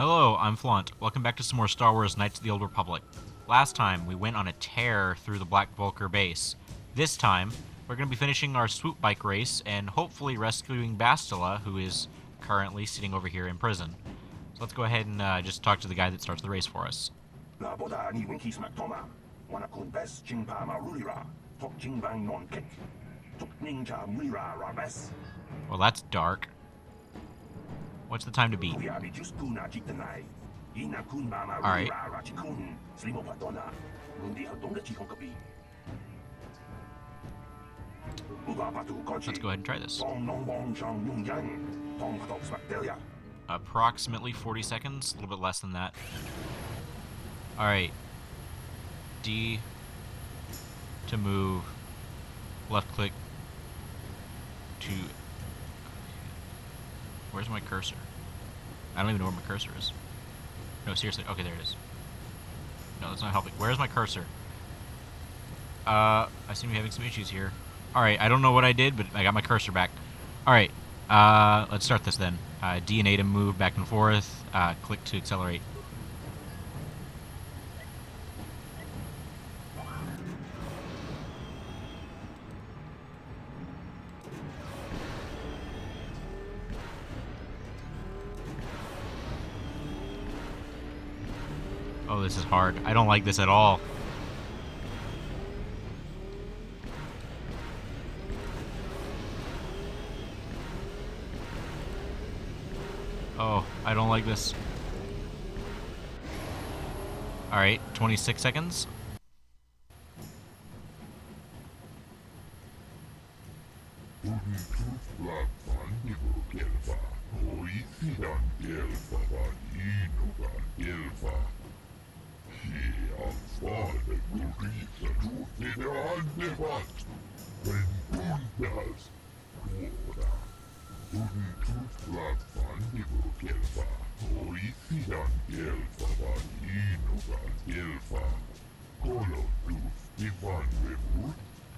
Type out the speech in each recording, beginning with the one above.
Hello, I'm Flaunt. Welcome back to some more Star Wars Knights of the Old Republic. Last time, we went on a tear through the Black Vulcar base. This time, we're going to be finishing our Swoop bike race and hopefully rescuing Bastila, who is currently sitting over here in prison. So let's go ahead and just talk to the guy that starts the race for us. Well, that's dark. What's the time to beat? Alright. Let's go ahead and try this. Approximately 40 seconds, a little bit less than that. Alright. D to move. Left click to... Where's my cursor? I don't even know where my cursor is. No, seriously. Okay, there it is. No, that's not helping. Where's my cursor? I seem to be having some issues here. Alright, I don't know what I did, but I got my cursor back. Alright, let's start this then. D and A to move back and forth. Click to accelerate. Oh, this is hard. I don't like this at all. Oh, I don't like this. Alright, 26 seconds.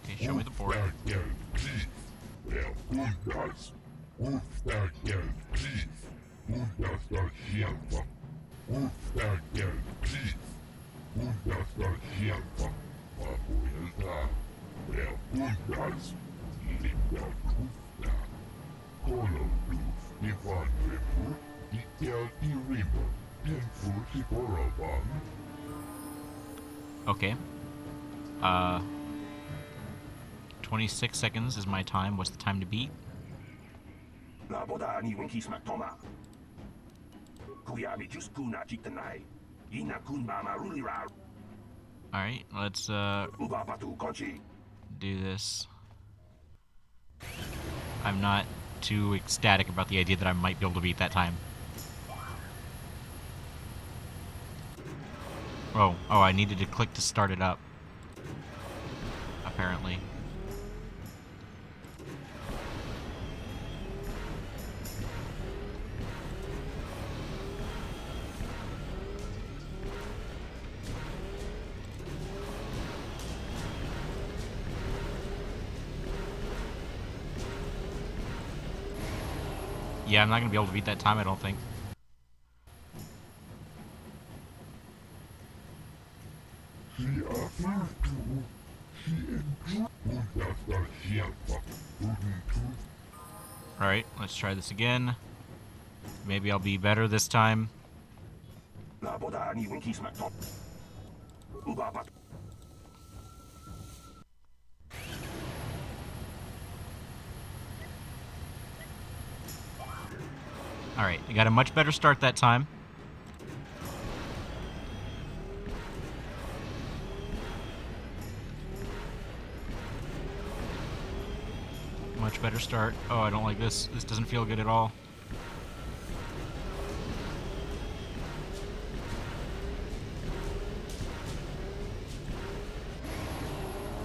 Okay, show me the board. Okay. 26 seconds is my time. What's the time to beat? Alright, let's do this. I'm not too ecstatic about the idea that I might be able to beat that time. Oh, I needed to click to start it up. Apparently. Yeah, I'm not going to be able to beat that time, I don't think. Alright, let's try this again. Maybe I'll be better this time. Alright, I got a much better start that time. Much better start. Oh, I don't like this. This doesn't feel good at all.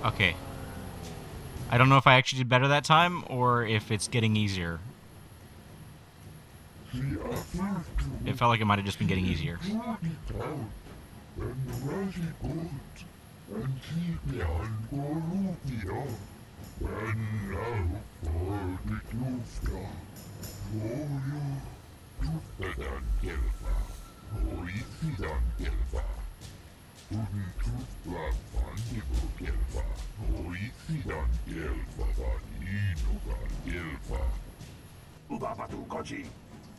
Okay. I don't know if I actually did better that time, or if it's getting easier. It felt like it might have just been getting easier. Ubabatu koji,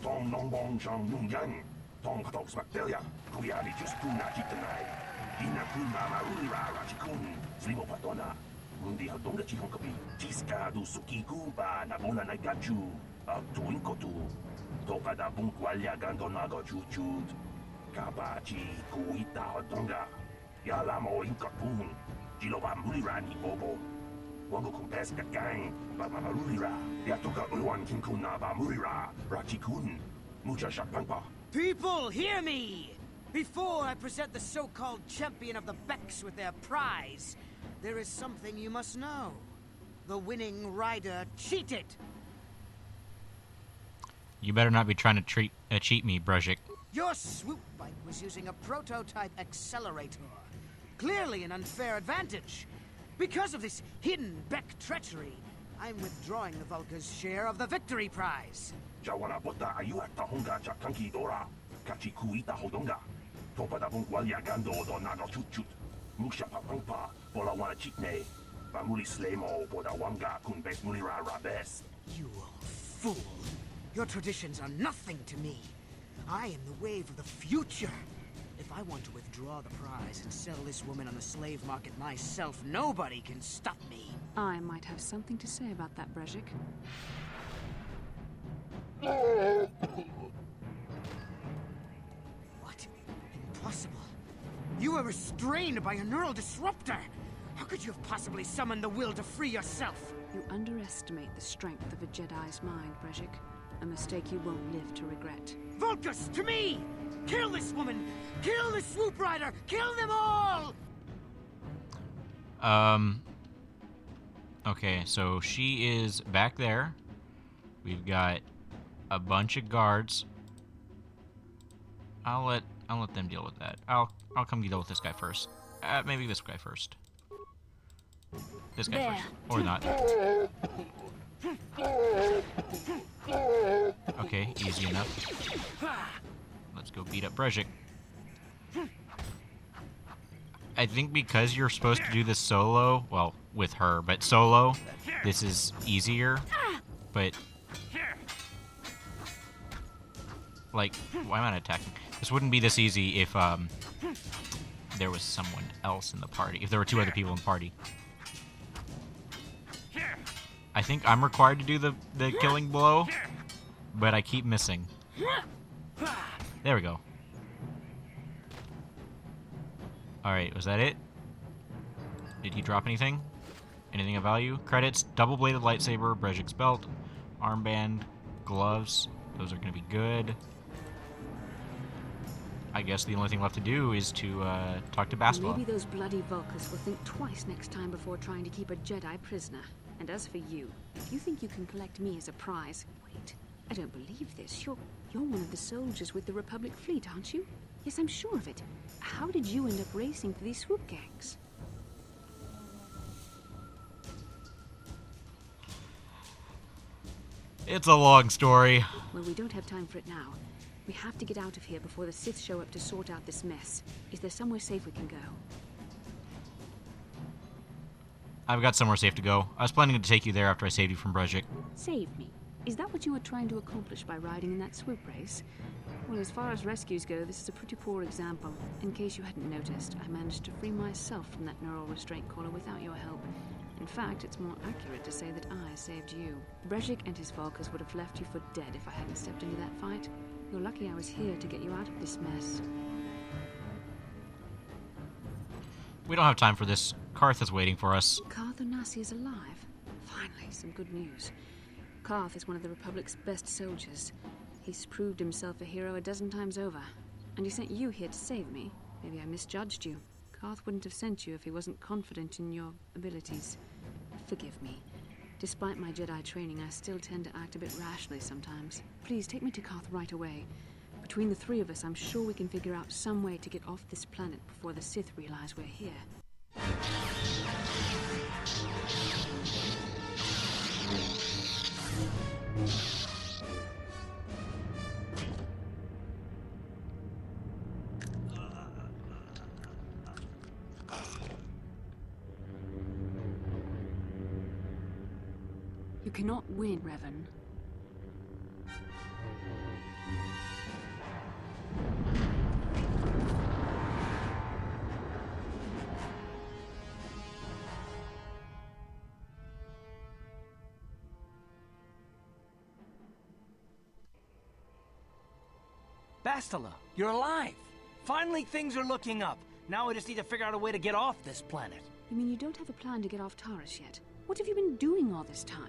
tong nongbong chang nungyang, tong patok smaktelia, kuyali just kuna chitanai. Ina kun mama ulira rachikun, slimo patona. Mundi hadonga chihon kapi, chiska du sukiku ba nabona na gachu, tuin kotu. Toka da bunkwalya gandonago chuchut. Kabachi kuita hadonga. Yalamo inkapun, jiloba mulirani bobo. Wango kumpes gang, ba mamarulira. Yatoka uwan kinkuna ba mulira, rachikun. Mucha shakpangpa. People, hear me! Before I present the so-called champion of the Becks with their prize, there is something you must know. The winning rider cheated. You better not be trying to cheat me, Brezhik. Your Swoop bike was using a prototype accelerator. Clearly an unfair advantage. Because of this hidden Beck treachery, I'm withdrawing the Vulca's share of the victory prize. Jawana bota ayuata honga chakanki dora. Kachi kuita hodonga. Topa da bunkwalya gando do nago chut. Musha papangpa, bola wana chitne. Bamuli slemo, boda wanga kun bes mulira rabes. You old fool. Your traditions are nothing to me. I am the wave of the future. If I want to withdraw the prize and sell this woman on the slave market myself, nobody can stop me. I might have something to say about that, Brezhik. What? Impossible. You were restrained by a neural disruptor. How could you have possibly summoned the will to free yourself? You underestimate the strength of a Jedi's mind, Brezhik. A mistake you won't live to regret. Vulcus, to me! Kill this woman! Kill the Swoop Rider! Kill them all! Okay, so she is back there. We've got a bunch of guards. I'll let them deal with that. I'll come deal with this guy first. Maybe this guy first. This guy first. Or not. Okay, easy enough. Let's go beat up Brezhik. I think because you're supposed to do this solo, well, with her, but solo, this is easier. But, like, why am I not attacking? This wouldn't be this easy if there was someone else in the party. If there were two other people in the party. I think I'm required to do the killing blow, but I keep missing. There we go. Alright, was that it? Did he drop anything? Anything of value? Credits, double-bladed lightsaber, Brezhik's belt, armband, gloves. Those are going to be good. I guess the only thing left to do is to talk to Bastila. Maybe those bloody Vulcans will think twice next time before trying to keep a Jedi prisoner. And as for you, if you think you can collect me as a prize... Wait, I don't believe this. You're one of the soldiers with the Republic fleet, aren't you? Yes, I'm sure of it. How did you end up racing for these swoop gangs? It's a long story. Well, we don't have time for it now. We have to get out of here before the Sith show up to sort out this mess. Is there somewhere safe we can go? I've got somewhere safe to go. I was planning to take you there after I saved you from Brezhik. Save me? Is that what you were trying to accomplish by riding in that swoop race? Well, as far as rescues go, this is a pretty poor example. In case you hadn't noticed, I managed to free myself from that neural restraint collar without your help. In fact, it's more accurate to say that I saved you. Brezhik and his Vulcans would have left you for dead if I hadn't stepped into that fight. You're lucky I was here to get you out of this mess. We don't have time for this. Karth is waiting for us. Karth Onasi is alive. Finally, some good news. Karth is one of the Republic's best soldiers. He's proved himself a hero a dozen times over. And he sent you here to save me. Maybe I misjudged you. Karth wouldn't have sent you if he wasn't confident in your abilities. Forgive me. Despite my Jedi training, I still tend to act a bit rashly sometimes. Please, take me to Karth right away. Between the three of us, I'm sure we can figure out some way to get off this planet before the Sith realize we're here. You cannot win, Revan. Bastila, you're alive! Finally, things are looking up. Now we just need to figure out a way to get off this planet. You mean you don't have a plan to get off Taurus yet? What have you been doing all this time?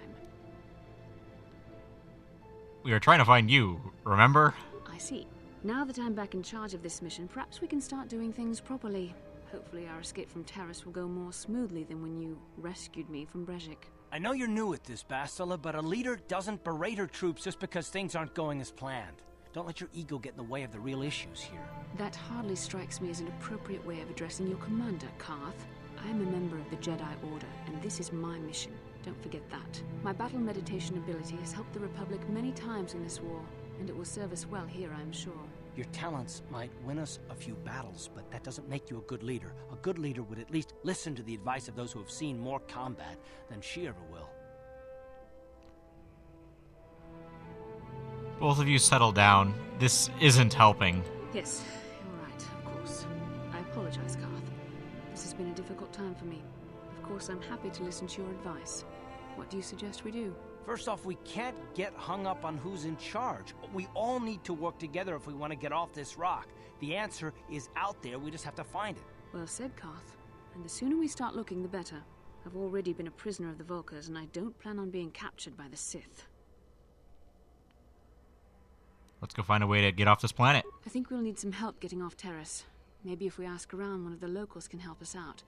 We were trying to find you, remember? I see. Now that I'm back in charge of this mission, perhaps we can start doing things properly. Hopefully our escape from Taurus will go more smoothly than when you rescued me from Brejik. I know you're new at this, Bastila, but a leader doesn't berate her troops just because things aren't going as planned. Don't let your ego get in the way of the real issues here. That hardly strikes me as an appropriate way of addressing your commander, Karth. I am a member of the Jedi Order, and this is my mission. Don't forget that. My battle meditation ability has helped the Republic many times in this war, and it will serve us well here, I am sure. Your talents might win us a few battles, but that doesn't make you a good leader. A good leader would at least listen to the advice of those who have seen more combat than she ever will. Both of you settle down. This isn't helping. Yes, you're right, of course. I apologize, Karth. This has been a difficult time for me. Of course, I'm happy to listen to your advice. What do you suggest we do? First off, we can't get hung up on who's in charge. We all need to work together if we want to get off this rock. The answer is out there, we just have to find it. Well said, Karth. And the sooner we start looking, the better. I've already been a prisoner of the Vulkars, and I don't plan on being captured by the Sith. Let's go find a way to get off this planet. I think we'll need some help getting off Taurus. Maybe if we ask around, one of the locals can help us out.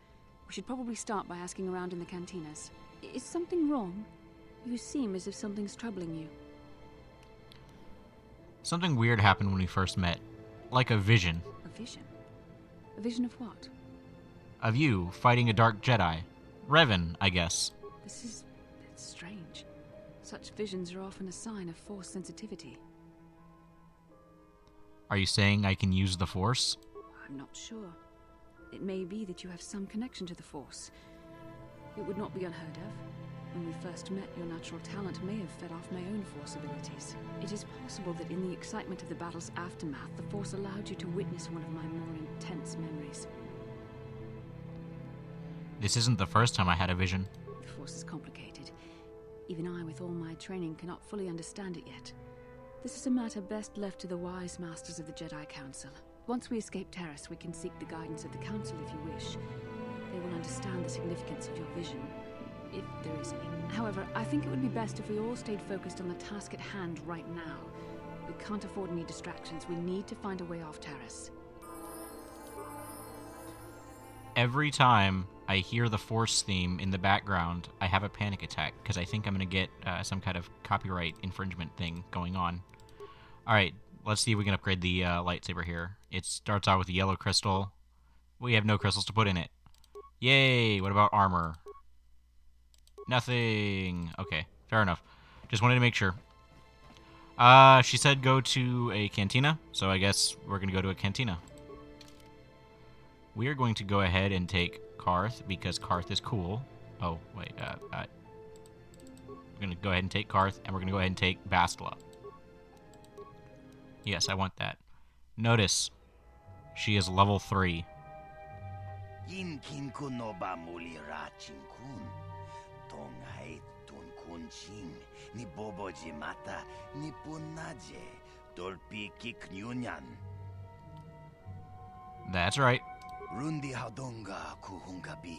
We should probably start by asking around in the cantinas. Is something wrong? You seem as if something's troubling you. Something weird happened when we first met. Like a vision. A vision? A vision of what? Of you fighting a dark Jedi. Revan, I guess. It's strange. Such visions are often a sign of Force sensitivity. Are you saying I can use the Force? I'm not sure. It may be that you have some connection to the Force. It would not be unheard of. When we first met, your natural talent may have fed off my own Force abilities. It is possible that in the excitement of the battle's aftermath, the Force allowed you to witness one of my more intense memories. This isn't the first time I had a vision. The Force is complicated. Even I, with all my training, cannot fully understand it yet. This is a matter best left to the wise masters of the Jedi Council. Once we escape Taurus, we can seek the guidance of the Council if you wish. They will understand the significance of your vision, if there is any. However, I think it would be best if we all stayed focused on the task at hand right now. We can't afford any distractions. We need to find a way off Taurus. Every time I hear the Force theme in the background, I have a panic attack, because I think I'm going to get some kind of copyright infringement thing going on. Alright, let's see if we can upgrade the lightsaber here. It starts out with a yellow crystal. We have no crystals to put in it. Yay! What about armor? Nothing. Okay, fair enough. Just wanted to make sure. She said go to a cantina, so I guess we're going to go to a cantina. We are going to go ahead and take Karth, because Karth is cool. Oh, wait, we're going to go ahead and take Karth, and we're going to go ahead and take Bastila. Yes, I want that. Notice, she is level 3. Yin kin kun no ba muli ra chin kun. Tong hai tun kun ching. Ni boboji mata. Ni punaje. Dolpi kik nyunyan. That's right. Rundi haudonga kuhungabi.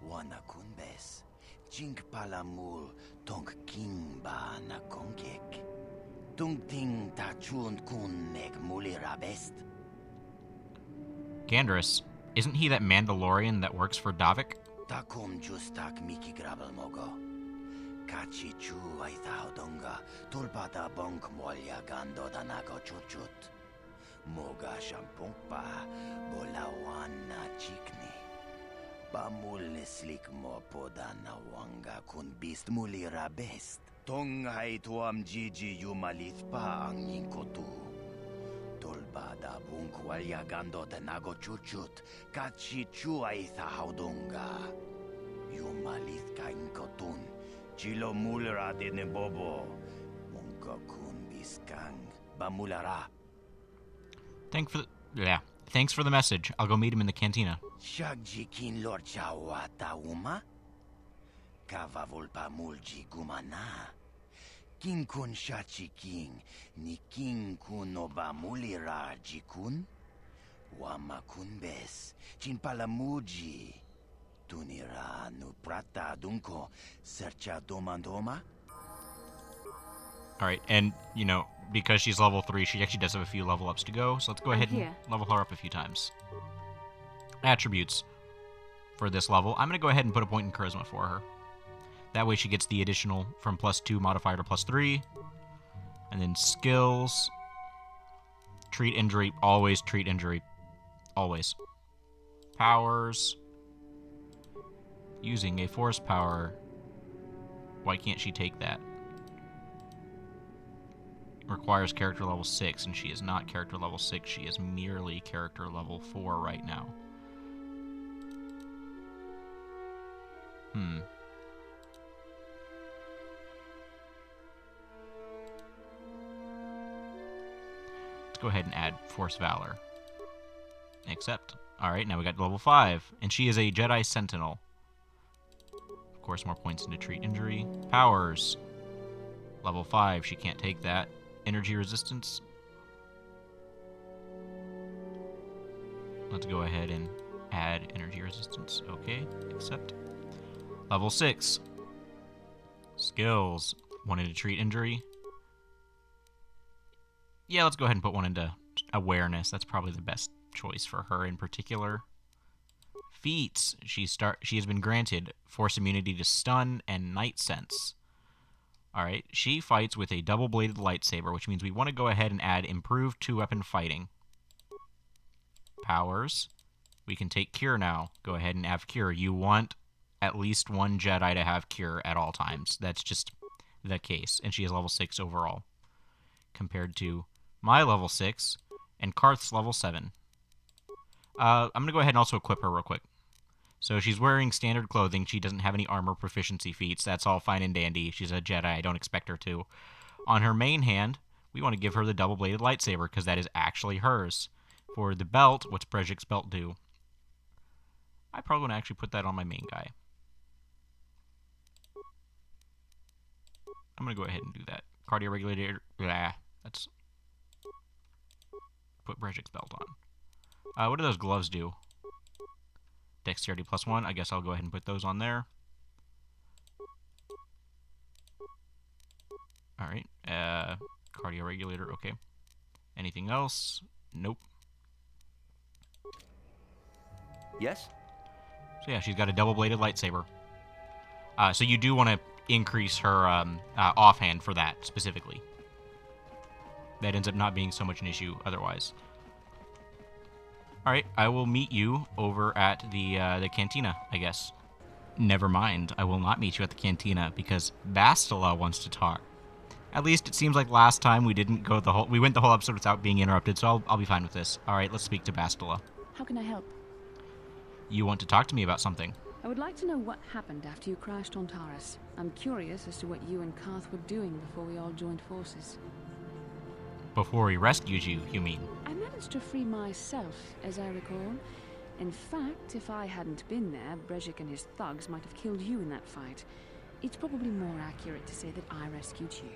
Wana kunbes. Chink palamul tong king ba na kongek. Tung ting ta chun kun neg muli rabest. Gandrus, isn't he that Mandalorian that works for Davik? Takum justak miki grabel mogo. Kachi chu aitha haudonga. Tulpata bonk molya gando danago chuchut. Moga shampungpa bolawana chikni. Pamul slik mo podana wanga kun bist muli rabest. Tong hai tuam jiji yumalit pa ang yingkotu. Tolbada bunkwalya gando tenago chuchut. Kachi chu aitha haudonga. Yumalit ka inkotun. Chilo mulara de bobo. Monka kun biskang. Bamulara. Thanks for the message. I'll go meet him in the cantina. Shagjikin lord chawata uma? Kavavulpa mulji gumana. King kun shachi king, ni king kun oba mulira jikun? Wama kun bes, chin palamuji. Tunira nu prata dunko, sercha domandoma? Alright, and, you know, because she's level 3, she actually does have a few level ups to go, so let's go ahead and level her up a few times. Attributes for this level. I'm going to go ahead and put a point in Charisma for her. That way she gets the additional from +2 modifier to +3. And then skills. Treat injury. Always treat injury. Always. Powers. Using a force power. Why can't she take that? Requires character level 6, and she is not character level 6. She is merely character level 4 right now. Let's go ahead and add Force Valor. Accept. Alright, now we got level 5, and she is a Jedi Sentinel. Of course, more points into treat injury. Powers. Level 5, she can't take that. Energy resistance. Let's go ahead and add energy resistance. Okay, accept. Level 6. Skills. 1 into treat injury. Yeah, let's go ahead and put 1 into awareness. That's probably the best choice for her in particular. Feats. She has been granted force immunity to stun and night sense. Alright, she fights with a double-bladed lightsaber, which means we want to go ahead and add improved 2-weapon fighting. Powers. We can take Cure now. Go ahead and have Cure. You want at least one Jedi to have Cure at all times. That's just the case. And she is level 6 overall. Compared to my level 6 and Karth's level 7. I'm going to go ahead and also equip her real quick. So she's wearing standard clothing. She doesn't have any armor proficiency feats. That's all fine and dandy. She's a Jedi. I don't expect her to. On her main hand, we want to give her the double-bladed lightsaber because that is actually hers. For the belt, what's Brejik's belt do? I probably want to actually put that on my main guy. I'm going to go ahead and do that. Cardio regulator. Blah. Let's put Brejik's belt on. What do those gloves do? Dexterity +1. I guess I'll go ahead and put those on there. Alright. Cardio regulator. Okay. Anything else? Nope. Yes? So yeah, she's got a double-bladed lightsaber. So you do want to increase her offhand for that, specifically. That ends up not being so much an issue otherwise. Alright, I will meet you over at the cantina, I guess. Never mind, I will not meet you at the cantina, because Bastila wants to talk. At least it seems like last time we went the whole episode without being interrupted, so I'll be fine with this. Alright, let's speak to Bastila. How can I help? You want to talk to me about something? I would like to know what happened after you crashed on Taurus. I'm curious as to what you and Karth were doing before we all joined forces. Before we rescued you, you mean? I managed to free myself, as I recall. In fact, if I hadn't been there, Brejik and his thugs might have killed you in that fight. It's probably more accurate to say that I rescued you.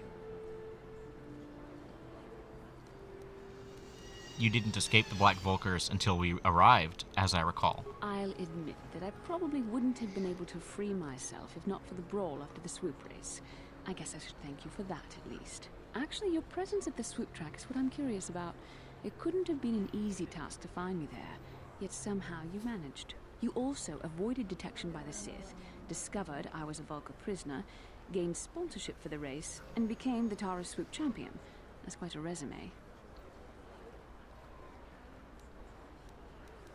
You didn't escape the Black Vulkars until we arrived, as I recall. I'll admit that I probably wouldn't have been able to free myself if not for the brawl after the Swoop race. I guess I should thank you for that, at least. Actually, your presence at the Swoop track is what I'm curious about. It couldn't have been an easy task to find me there, yet somehow you managed. You also avoided detection by the Sith, discovered I was a Vulkar prisoner, gained sponsorship for the race, and became the Taurus Swoop champion. That's quite a resume.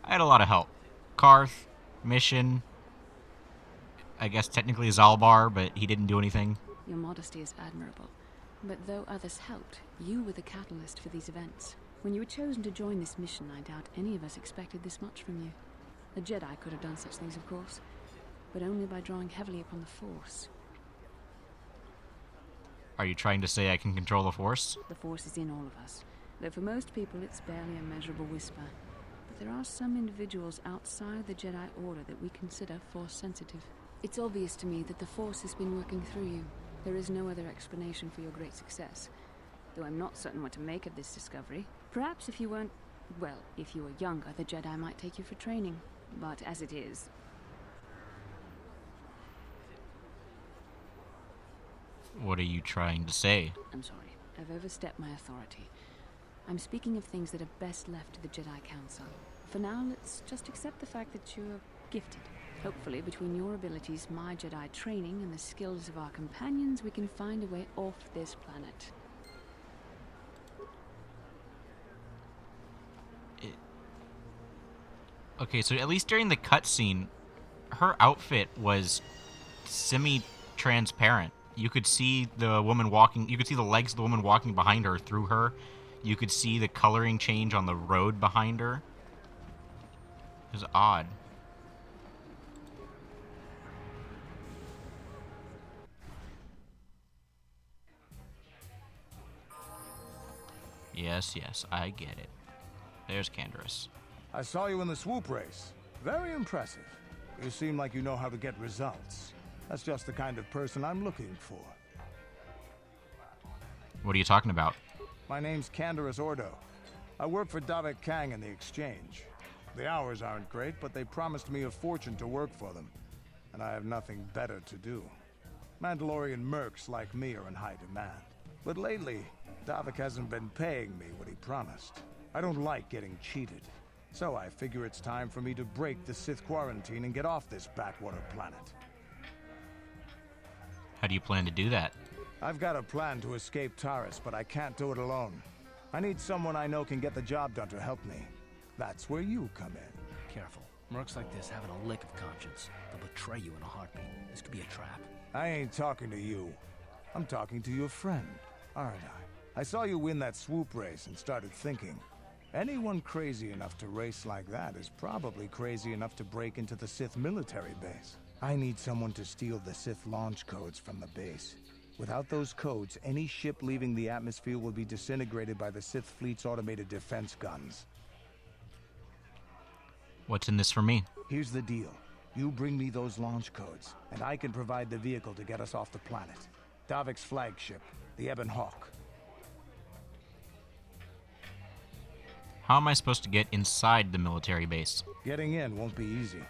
I had a lot of help. Karth, Mission, I guess technically Zalbar, but he didn't do anything. Your modesty is admirable. But though others helped, you were the catalyst for these events. When you were chosen to join this mission, I doubt any of us expected this much from you. A Jedi could have done such things, of course, but only by drawing heavily upon the Force. Are you trying to say I can control the Force? The Force is in all of us, though for most people it's barely a measurable whisper. But there are some individuals outside the Jedi Order that we consider Force-sensitive. It's obvious to me that the Force has been working through you. There is no other explanation for your great success. Though I'm not certain what to make of this discovery. Perhaps if you weren't... well, if you were younger, the Jedi might take you for training. But as it is... What are you trying to say? I'm sorry. I've overstepped my authority. I'm speaking of things that are best left to the Jedi Council. For now, let's just accept the fact that you're gifted. Hopefully, between your abilities, my Jedi training, and the skills of our companions, we can find a way off this planet. Okay, so at least during the cutscene, her outfit was semi-transparent. You could see the woman walking, you could see the legs of the woman walking behind her through her. You could see the coloring change on the road behind her. It was odd. Yes, I get it. There's Canderous. I saw you in the Swoop race. Very impressive. You seem like you know how to get results. That's just the kind of person I'm looking for. What are you talking about? My name's Canderous Ordo. I work for Davik Kang in the Exchange. The hours aren't great, but they promised me a fortune to work for them. And I have nothing better to do. Mandalorian mercs like me are in high demand. But lately, Davik hasn't been paying me what he promised. I don't like getting cheated. So I figure it's time for me to break the Sith quarantine and get off this backwater planet. How do you plan to do that? I've got a plan to escape Taris, but I can't do it alone. I need someone I know can get the job done to help me. That's where you come in. Careful. Mercs like this haven't a lick of conscience. They'll betray you in a heartbeat. This could be a trap. I ain't talking to you. I'm talking to your friend, aren't I? I saw you win that Swoop race and started thinking. Anyone crazy enough to race like that is probably crazy enough to break into the Sith military base. I need someone to steal the Sith launch codes from the base. Without those codes, any ship leaving the atmosphere will be disintegrated by the Sith fleet's automated defense guns. What's in this for me? Here's the deal. You bring me those launch codes, and I can provide the vehicle to get us off the planet. Davik's flagship, the Ebon Hawk. How am I supposed to get inside the military base? Getting in won't be easy.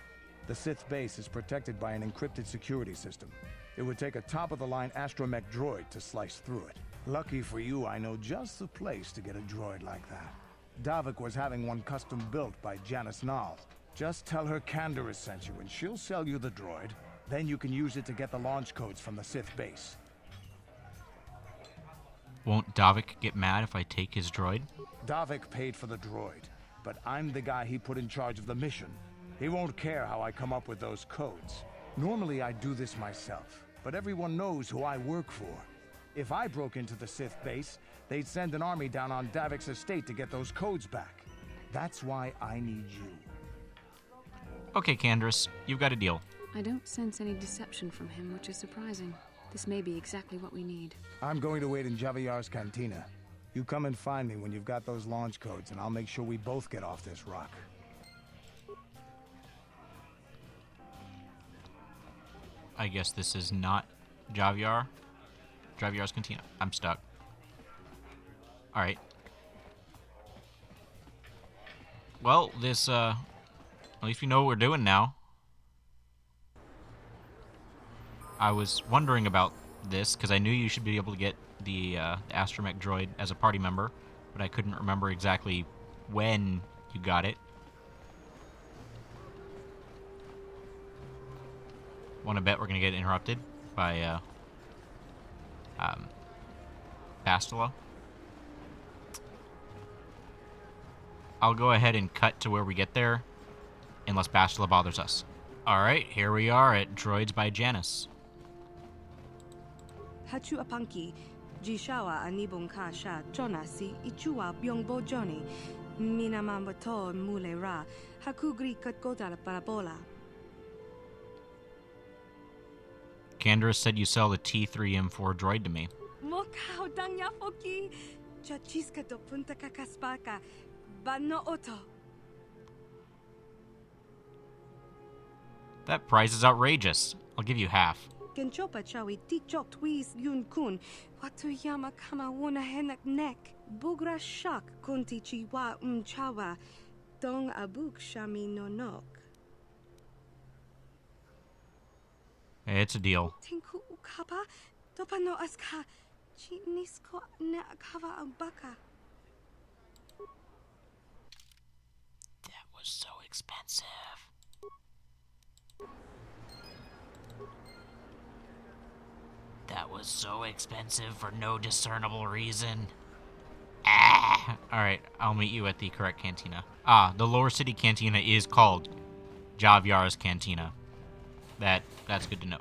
The Sith base is protected by an encrypted security system. It would take a top-of-the-line astromech droid to slice through it. Lucky for you, I know just the place to get a droid like that. Davik was having one custom built by Janice Nall. Just tell her Canderous sent you and she'll sell you the droid. Then you can use it to get the launch codes from the Sith base. Won't Davik get mad if I take his droid? Davik paid for the droid, but I'm the guy he put in charge of the mission. He won't care how I come up with those codes. Normally I'd do this myself, but everyone knows who I work for. If I broke into the Sith base, they'd send an army down on Davik's estate to get those codes back. That's why I need you. Okay, Canderous, you've got a deal. I don't sense any deception from him, which is surprising. This may be exactly what we need. I'm going to wait in Javiar's cantina. You come and find me when you've got those launch codes, and I'll make sure we both get off this rock. I guess this is not Javiar. Javiar's cantina. I'm stuck. Alright. Well, this, at least we know what we're doing now. I was wondering about this, because I knew you should be able to get the astromech droid as a party member, but I couldn't remember exactly when you got it. Want to bet we're going to get interrupted by Bastila. I'll go ahead and cut to where we get there, unless Bastila bothers us. Alright, here we are at Droids by Janice. Hachu apanki, Jishawa anibong kasha, Jonasi, Ichua byongbo Johnny, Minamamato mule ra, Hakugri katkoda parabola. Canderous said you sell the T3M4 droid to me. Mokao dangya foki. Chachiska do punta kakaspaka. Bano oto. That price is outrageous. I'll give you half. Genchopa chawi tikchok twis yun kun. Watuyama kama wona henak nek. Bugra shak kunti chiwa chawa. Dong abuk shami nonok. Hey, it's a deal. Tinku ukapa. Topano aska. Chinisko na akava abaka. That was so expensive. That was so expensive for no discernible reason. Ah! Alright, I'll meet you at the correct cantina. Ah, the Lower City Cantina is called Javiar's Cantina. That's good to know.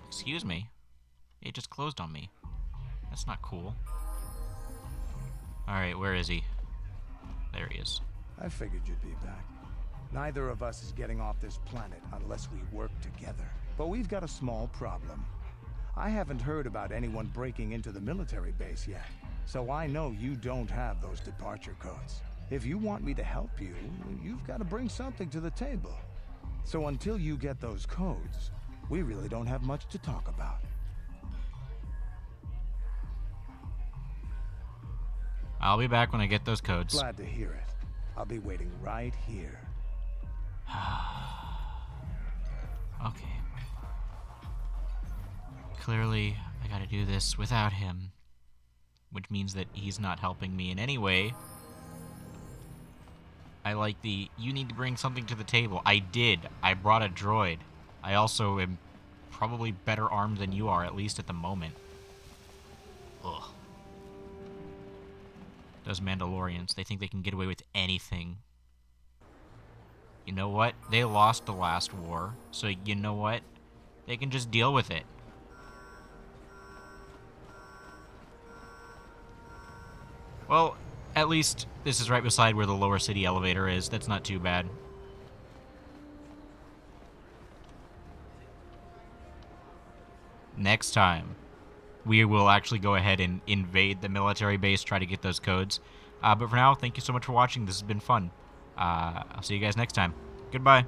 Excuse me. It just closed on me. That's not cool. Alright, where is he? There he is. I figured you'd be back. Neither of us is getting off this planet unless we work together. But we've got a small problem. I haven't heard about anyone breaking into the military base yet, so I know you don't have those departure codes. If you want me to help you, you've got to bring something to the table. So until you get those codes, we really don't have much to talk about. I'll be back when I get those codes. Glad to hear it. I'll be waiting right here. Okay. Clearly, I gotta do this without him. Which means that he's not helping me in any way. I like the, you need to bring something to the table. I did. I brought a droid. I also am probably better armed than you are, at least at the moment. Ugh. Those Mandalorians, they think they can get away with anything. You know what? They lost the last war, so you know what? They can just deal with it. Well, at least this is right beside where the Lower City elevator is. That's not too bad. Next time, we will actually go ahead and invade the military base, try to get those codes. But for now, thank you so much for watching. This has been fun. I'll see you guys next time. Goodbye.